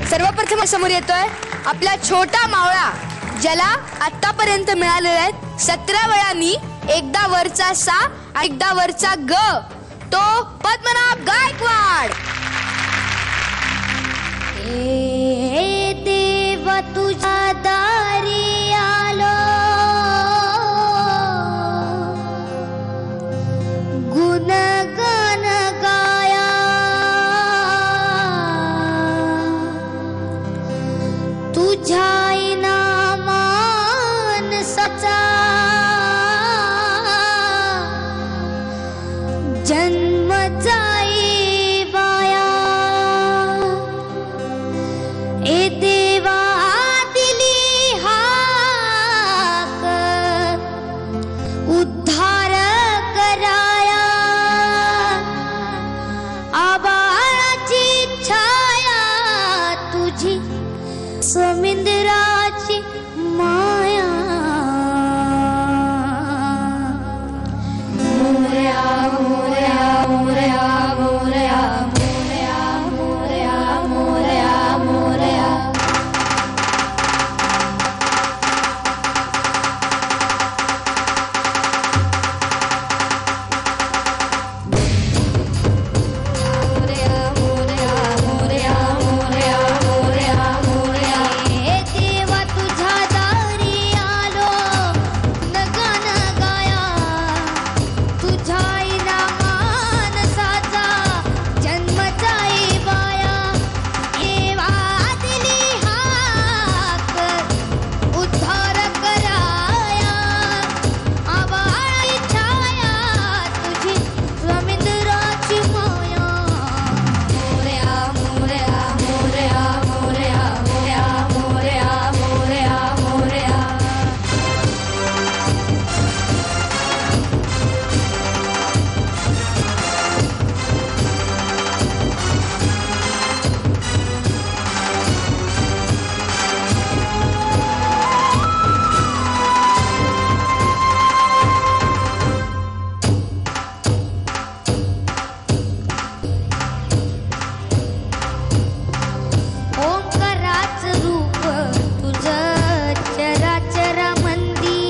सर्वप्रथम समोर येतोय आपला छोटा मावळा, ज्याला आतापर्यंत मिळालेले आहेत 17 वेळांनी एकदा वरचा सा एकदा वरचा ग, तो पद्मनाभ गायकवाड। ए देव तुझ्या दारी आलो, गुणगान गाया, तुझ्या इनामान सचा जन्म जाई बाया। ए देवा दिली हाक उद्धार कराया, आबाळाची छाया तुझी समुद्राची माया। मोरया मोरया मोरया मोरया मोरया मोरया मोरया मोरया। ए देवा तुझ्या दारी आलो, गुणगान गाया, तुझ्या इनामान साचा जन्म जाई बाया। देवा दिली हाक उद्धार कराया, आबाळाची छाया तुझी समुद्राची माया। मोरया मोरया मोरया मोरया मोरया मोरया मोरया मोरया। ओंकाराचं रूप तुझं चराचरामंदी,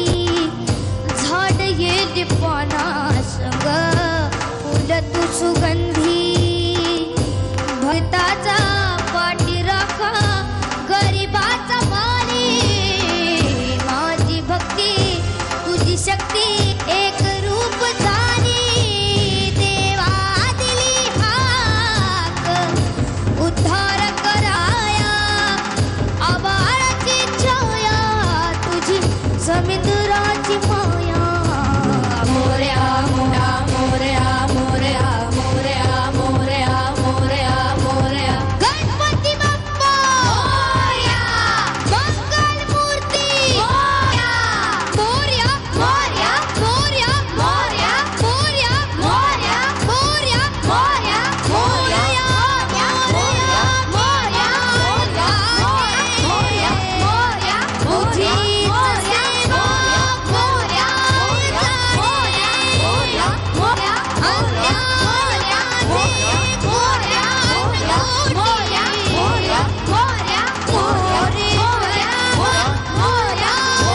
झाड येली पानासंग फुल तू सुगंधी। भक्ताचा पाठीराखा गरिबाचा माली, माझी भक्ती तुझी शक्ती एक रूप झाली। देवा दिली हाक उद्धार कराया, आबाळाची छाया तुझी समुद्राची माया। मोरया मोरया मोरया मोरया मोरया मोरया मोरया मोरया। गणपती बाप्पा मोरया, मंगल मूर्ती मोरया, मोरया मोरया मोरया मोरया मोरया मोरया मोरया मोरया मोरया मोरया मोरया मोरया मोरया तुझी सेवा मोरया मोरया मोरया मोरया मोरया मोरया मोरया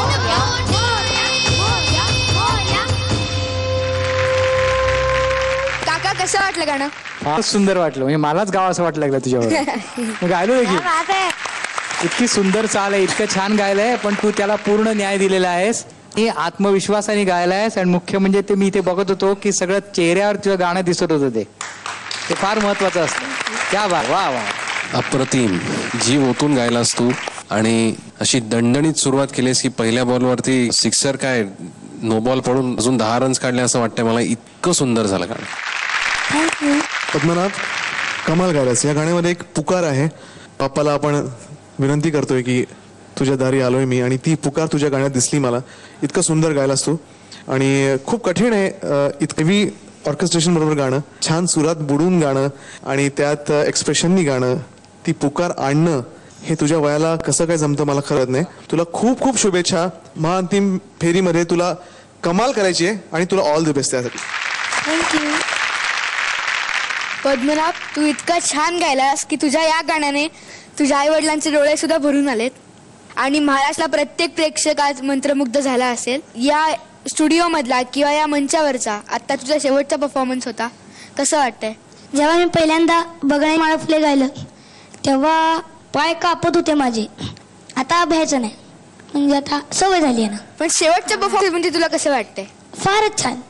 मोरया मोरया मोरया। काका कसं वाटलं गाणं? फार सुंदर वाटलं, म्हणजे मलाच गाव असं वाटलं लागलं तुझ्यावर। मी गायलो देखील, इतकी सुंदर चाल आहे, इतकं छान गायलंय, पण तू त्याला पूर्ण न्याय दिलेला आहेस। हे आत्मविश्वासाने गायलायस, आणि मुख्य म्हणजे ते मी इथे बघत होतो की सगळं चेहऱ्यावर तुझं गाणं दिसत होतं, ते फार महत्वाचं असतं। क्या बात, वा वा, अप्रतिम, जीव ओतून गायलास तू, आणि अशी दणदणीत सुरुवात केलीस की पहिल्या बॉलवरती सिक्सर काय नो बॉल पडून अजून 10 रन्स काढले असं वाटतंय मला, इतकं सुंदर झालं गाणं। पद्मनाभ, कमाल गायलास। या गाण्यामध्ये एक पुकार आहे, बाप्पाला आपण विनंती करतोय की तुझ्या दारी आलोय मी, आणि ती पुकार तुझ्या गाण्यात दिसली मला। इतकं सुंदर गायलास तू, आणि खूप कठीण आहे इतकी ऑर्केस्ट्रेशन बरोबर गाणं, छान सुरात बुडून गाणं, आणि त्यात एक्सप्रेशननी गाणं, ती पुकार आणणं, हे तुझ्या वयाला कसं काय जमतं मला कळत नाही। तुला खूप खूप शुभेच्छा। महाअंतिम फेरीमध्ये तुला कमाल करायची आहे, आणि तुला ऑल द बेस्ट त्यासाठी। थँक्यू। पद्मनाभ, तू इतका छान गायलास की तुझ्या या गाण्याने तुझ्या आई वडिलांचे डोळे सुद्धा भरून आलेत आणि महाराष्ट्राला प्रत्येक प्रेक्षक आज मंत्रमुग्ध झाला असेल. या स्टुडिओ मधला किंवा या मंचावरचा आता तुझा शेवटचा परफॉर्मन्स होता, कसं वाटतंय? जेव्हा मी पहिल्यांदा बघणे माळ फुले गायलं तेव्हा पाय कापत होते माझे. आता भ्यायचं नाही, म्हणजे आता सवय झाली आहे ना. पण शेवटचा परफॉर्मन्स म्हणजे तुला कसं वाटतंय? फारच छान.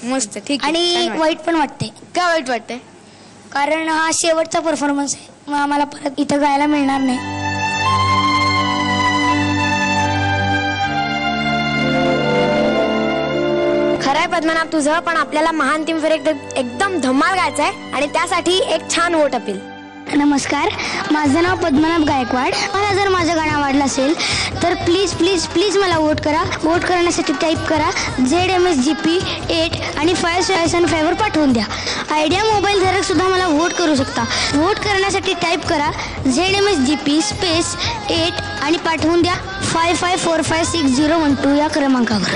मस्त, ठीक आहे. आणि छान वाटतंय. वाईट पण वाटते, का वाईट वाटतंय? कारण हा शेवटचा परफॉर्मन्स आहे, मग आम्हाला परत इथं गायला मिळणार नाही. खरंय पद्मनाभ तुझं, पण आपल्याला महान टीम फेर एकदम धमाल गायचं आहे आणि त्यासाठी एक छान वोट अपील. नमस्कार, माझं नाव पद्मनाभ गायकवाड. मला जर माझं गाणं आवडलं असेल तर प्लीज प्लीज प्लीज मला वोट करा. वोट करण्यासाठी टाईप करा ZMSGP 8 आणि 575 पाठवून द्या. आयडिया मोबाईल धारक सुद्धा मला वोट करू शकता. वोट करण्यासाठी टाईप करा ZMSGP स्पेस 8 आणि पाठवून द्या 55456012 या क्रमांकावर.